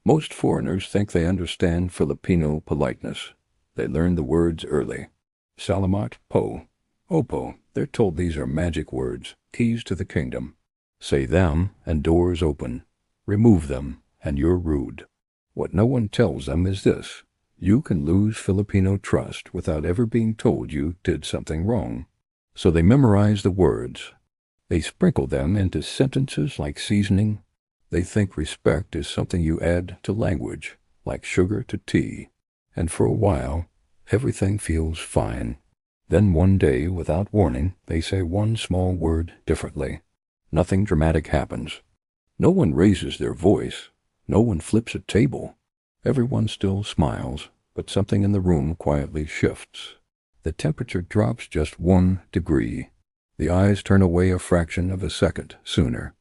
Most foreigners think they understand Filipino politeness. They learn the words early. Salamat po, opo. They're told these are magic words, keys to the kingdom. Say them and doors open. Remove them and you're rude. What no one tells them is this: you can lose Filipino trust without ever being told you did something wrong. So they memorize the words. They sprinkle them into sentences like seasoning. They think respect is something you add to language, like sugar to tea. And for a while, everything feels fine. Then one day, without warning, they say one small word differently. Nothing dramatic happens. No one raises their voice. No one flips a table. Everyone still smiles, but something in the room quietly shifts. The temperature drops just 1 degree. The eyes turn away a fraction of a second sooner.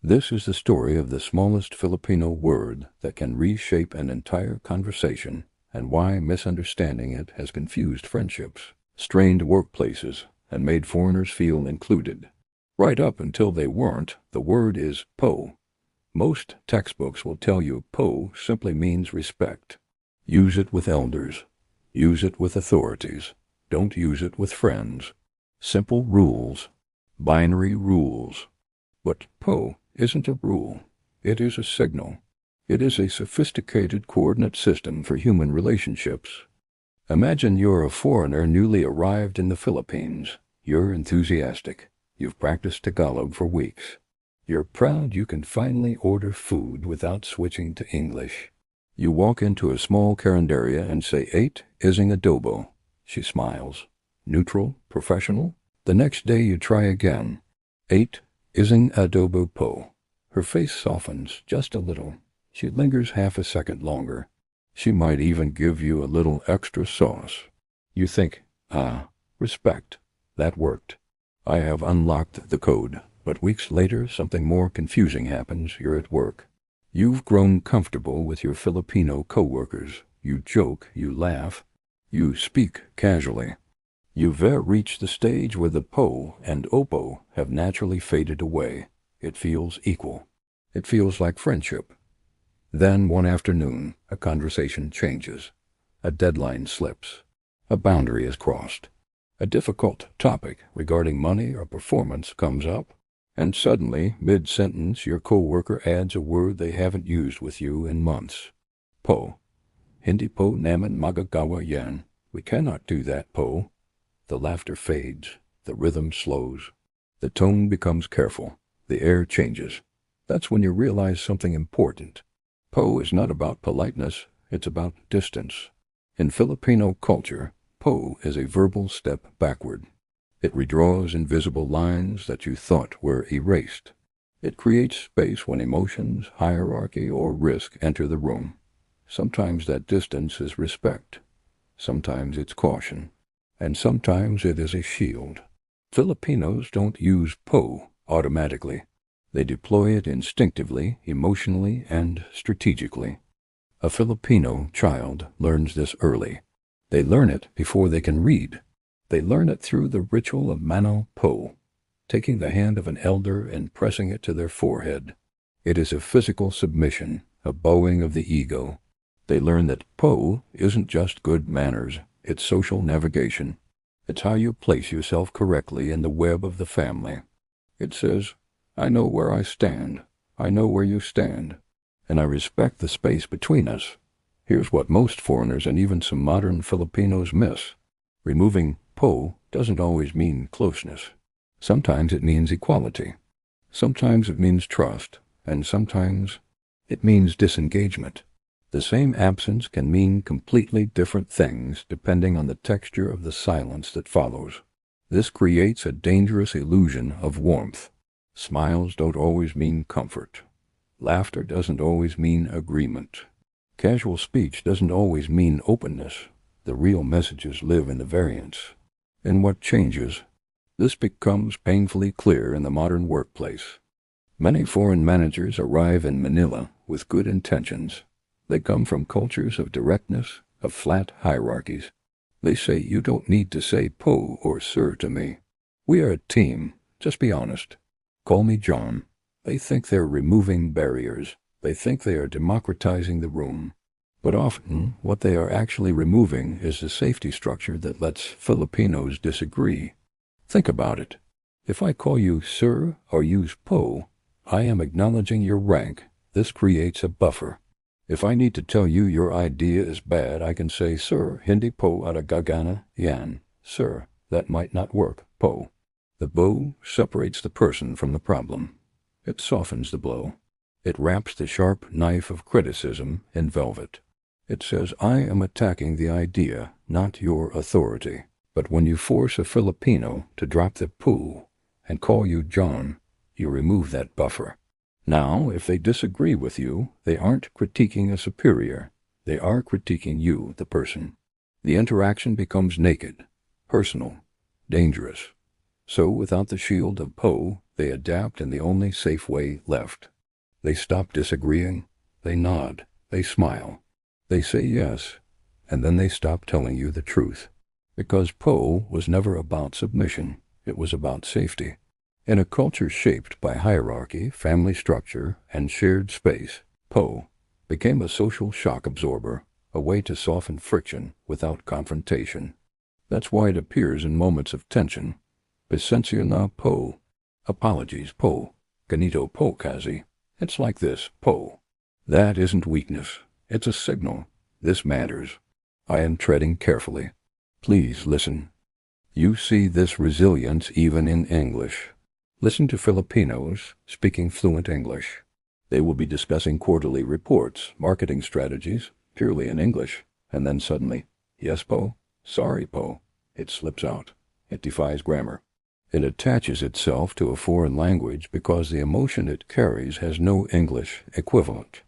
This is the story of the smallest Filipino word that can reshape an entire conversation, and why misunderstanding it has confused friendships, strained workplaces, and made foreigners feel included. Right up until they weren't, the word is po. Most textbooks will tell you po simply means respect. Use it with elders. Use it with authorities. Don't use it with friends. Simple rules. Binary rules. But po isn't a rule. It is a signal. It is a sophisticated coordinate system for human relationships. Imagine you're a foreigner newly arrived in the Philippines. You're enthusiastic. You've practiced Tagalog for weeks. You're proud you can finally order food without switching to English. You walk into a small carinderia and say, "8 ising adobo." She smiles. Neutral? Professional? The next day you try again. "8 ising adobo po." Her face softens just a little. She lingers half a second longer. She might even give you a little extra sauce. You think, respect. That worked. I have unlocked the code. But weeks later, something more confusing happens. You're at work. You've grown comfortable with your Filipino co-workers. You joke, you laugh, you speak casually. You've reached the stage where the po and opo have naturally faded away. It feels equal. It feels like friendship. Then one afternoon, a conversation changes. A deadline slips. A boundary is crossed. A difficult topic regarding money or performance comes up. And suddenly, mid-sentence, your coworker adds a word they haven't used with you in months. Po. Hindi po namin magagawa yan. We cannot do that, po. The laughter fades. The rhythm slows. The tone becomes careful. The air changes. That's when you realize something important. Po is not about politeness. It's about distance. In Filipino culture, po is a verbal step backward. It redraws invisible lines that you thought were erased. It creates space when emotions, hierarchy, or risk enter the room. Sometimes that distance is respect. Sometimes it's caution. And sometimes it is a shield. Filipinos don't use po automatically. They deploy it instinctively, emotionally, and strategically. A Filipino child learns this early. They learn it before they can read. They learn it through the ritual of mano po, taking the hand of an elder and pressing it to their forehead. It is a physical submission, a bowing of the ego. They learn that po isn't just good manners, it's social navigation. It's how you place yourself correctly in the web of the family. It says, "I know where I stand, I know where you stand, and I respect the space between us." Here's what most foreigners and even some modern Filipinos miss. Removing po doesn't always mean closeness. Sometimes it means equality. Sometimes it means trust. And sometimes it means disengagement. The same absence can mean completely different things depending on the texture of the silence that follows. This creates a dangerous illusion of warmth. Smiles don't always mean comfort. Laughter doesn't always mean agreement. Casual speech doesn't always mean openness. The real messages live in the variance. In what changes? This becomes painfully clear in the modern workplace. Many foreign managers arrive in Manila with good intentions. They come from cultures of directness, of flat hierarchies. They say, "You don't need to say po or sir to me. We are a team. Just be honest. Call me John." They think they're removing barriers. They think they are democratizing the room. But often, what they are actually removing is the safety structure that lets Filipinos disagree. Think about it. If I call you sir or use po, I am acknowledging your rank. This creates a buffer. If I need to tell you your idea is bad, I can say, sir, hindi po ada gagana yan. Sir, that might not work, po. The bo separates the person from the problem. It softens the blow. It wraps the sharp knife of criticism in velvet. It says, I am attacking the idea, not your authority. But when you force a Filipino to drop the po and call you John, you remove that buffer. Now, if they disagree with you, they aren't critiquing a superior. They are critiquing you, the person. The interaction becomes naked, personal, dangerous. So, without the shield of po, they adapt in the only safe way left. They stop disagreeing. They nod. They smile. They say yes, and then they stop telling you the truth. Because po was never about submission. It was about safety. In a culture shaped by hierarchy, family structure, and shared space, po became a social shock absorber, a way to soften friction without confrontation. That's why it appears in moments of tension. Pasensya na po. Apologies, po. Ganito po kasi. It's like this, po. That isn't weakness. It's a signal. This matters. I am treading carefully. Please listen. You see this resilience even in English. Listen to Filipinos speaking fluent English. They will be discussing quarterly reports, marketing strategies, purely in English, and then suddenly, yes, po, sorry, po. It slips out. It defies grammar. It attaches itself to a foreign language because the emotion it carries has no English equivalent.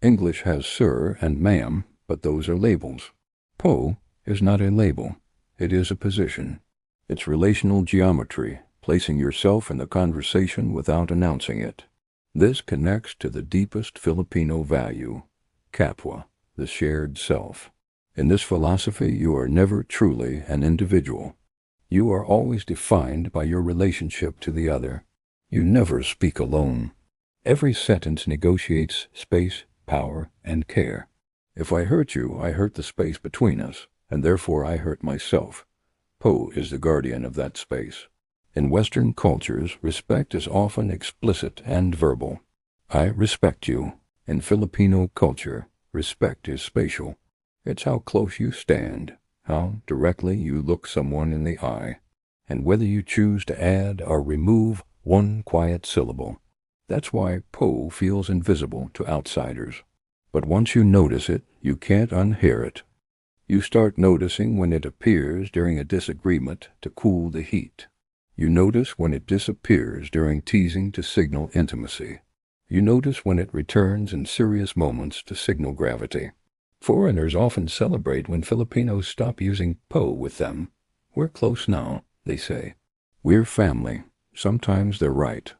English has sir and ma'am, but those are labels. Po is not a label. It is a position. It's relational geometry, placing yourself in the conversation without announcing it. This connects to the deepest Filipino value, kapwa, the shared self. In this philosophy, you are never truly an individual. You are always defined by your relationship to the other. You never speak alone. Every sentence negotiates space, power, and care. If I hurt you, I hurt the space between us, and therefore I hurt myself. Po is the guardian of that space. In Western cultures, respect is often explicit and verbal. I respect you. In Filipino culture, respect is spatial. It's how close you stand, how directly you look someone in the eye, and whether you choose to add or remove one quiet syllable. That's why po feels invisible to outsiders. But once you notice it, you can't unhear it. You start noticing when it appears during a disagreement to cool the heat. You notice when it disappears during teasing to signal intimacy. You notice when it returns in serious moments to signal gravity. Foreigners often celebrate when Filipinos stop using po with them. We're close now, they say. We're family. Sometimes they're right.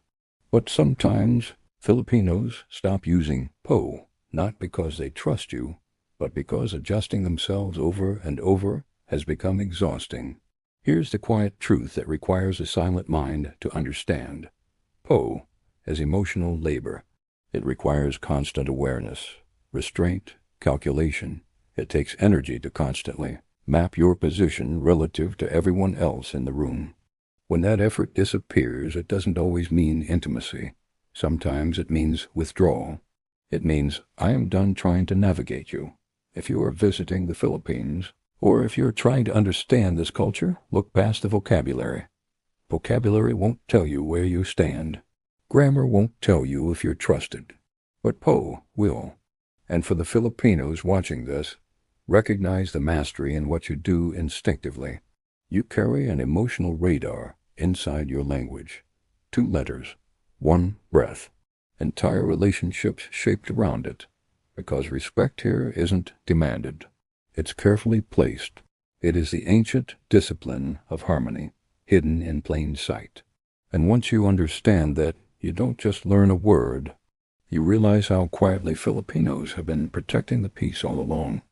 But sometimes Filipinos stop using po, not because they trust you, but because adjusting themselves over and over has become exhausting. Here's the quiet truth that requires a silent mind to understand. Po is emotional labor. It requires constant awareness, restraint, calculation. It takes energy to constantly map your position relative to everyone else in the room. When that effort disappears, it doesn't always mean intimacy. Sometimes it means withdrawal. It means, I am done trying to navigate you. If you are visiting the Philippines, or if you're trying to understand this culture, look past the vocabulary. Vocabulary won't tell you where you stand. Grammar won't tell you if you're trusted. But po will. And for the Filipinos watching this, recognize the mastery in what you do instinctively. You carry an emotional radar inside your language. 2 letters, 1 breath. Entire relationships shaped around it. Because respect here isn't demanded. It's carefully placed. It is the ancient discipline of harmony, hidden in plain sight. And once you understand that, you don't just learn a word. You realize how quietly Filipinos have been protecting the peace all along.